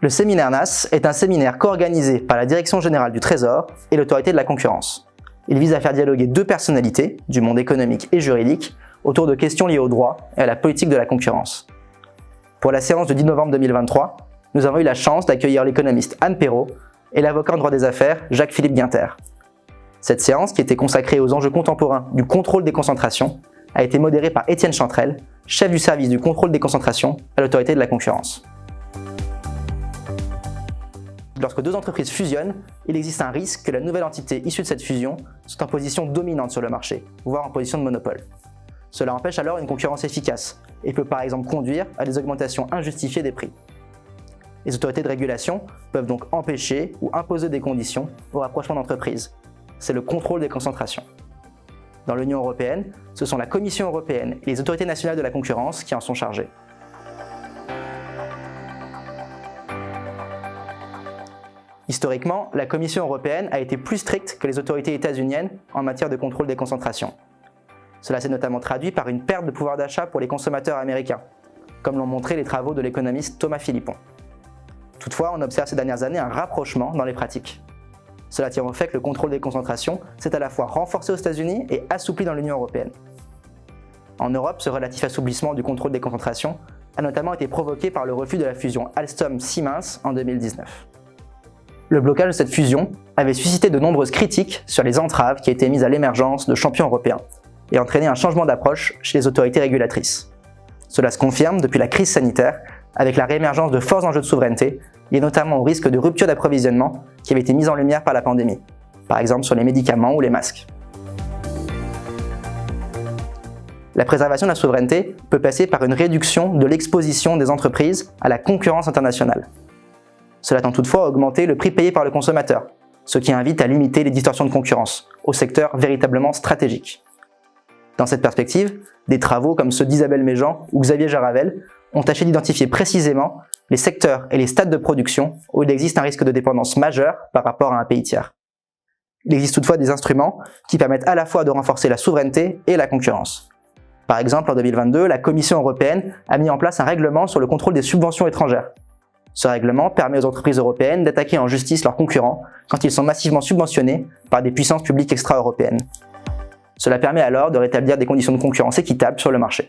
Le séminaire NAS est un séminaire co-organisé par la Direction générale du Trésor et l'Autorité de la concurrence. Il vise à faire dialoguer deux personnalités, du monde économique et juridique, autour de questions liées au droit et à la politique de la concurrence. Pour la séance du 10 novembre 2023, nous avons eu la chance d'accueillir l'économiste Anne Perrault et l'avocat en droit des affaires Jacques-Philippe Guinter. Cette séance, qui était consacrée aux enjeux contemporains du contrôle des concentrations, a été modérée par Étienne Chantrel, chef du service du contrôle des concentrations à l'Autorité de la concurrence. Lorsque deux entreprises fusionnent, il existe un risque que la nouvelle entité issue de cette fusion soit en position dominante sur le marché, voire en position de monopole. Cela empêche alors une concurrence efficace et peut par exemple conduire à des augmentations injustifiées des prix. Les autorités de régulation peuvent donc empêcher ou imposer des conditions au rapprochement d'entreprises. C'est le contrôle des concentrations. Dans l'Union européenne, ce sont la Commission européenne et les autorités nationales de la concurrence qui en sont chargées. Historiquement, la Commission européenne a été plus stricte que les autorités états-uniennes en matière de contrôle des concentrations. Cela s'est notamment traduit par une perte de pouvoir d'achat pour les consommateurs américains, comme l'ont montré les travaux de l'économiste Thomas Philippon. Toutefois, on observe ces dernières années un rapprochement dans les pratiques. Cela tient au fait que le contrôle des concentrations s'est à la fois renforcé aux États-Unis et assoupli dans l'Union européenne. En Europe, ce relatif assouplissement du contrôle des concentrations a notamment été provoqué par le refus de la fusion Alstom-Siemens en 2019. Le blocage de cette fusion avait suscité de nombreuses critiques sur les entraves qui étaient mises à l'émergence de champions européens et entraîné un changement d'approche chez les autorités régulatrices. Cela se confirme depuis la crise sanitaire avec la réémergence de forts enjeux de souveraineté liés notamment au risque de rupture d'approvisionnement qui avait été mis en lumière par la pandémie, par exemple sur les médicaments ou les masques. La préservation de la souveraineté peut passer par une réduction de l'exposition des entreprises à la concurrence internationale. Cela tend toutefois à augmenter le prix payé par le consommateur, ce qui invite à limiter les distorsions de concurrence au secteur véritablement stratégique. Dans cette perspective, des travaux comme ceux d'Isabelle Méjean ou Xavier Jaravel ont tâché d'identifier précisément les secteurs et les stades de production où il existe un risque de dépendance majeur par rapport à un pays tiers. Il existe toutefois des instruments qui permettent à la fois de renforcer la souveraineté et la concurrence. Par exemple, en 2022, la Commission européenne a mis en place un règlement sur le contrôle des subventions étrangères. Ce règlement permet aux entreprises européennes d'attaquer en justice leurs concurrents quand ils sont massivement subventionnés par des puissances publiques extra-européennes. Cela permet alors de rétablir des conditions de concurrence équitables sur le marché.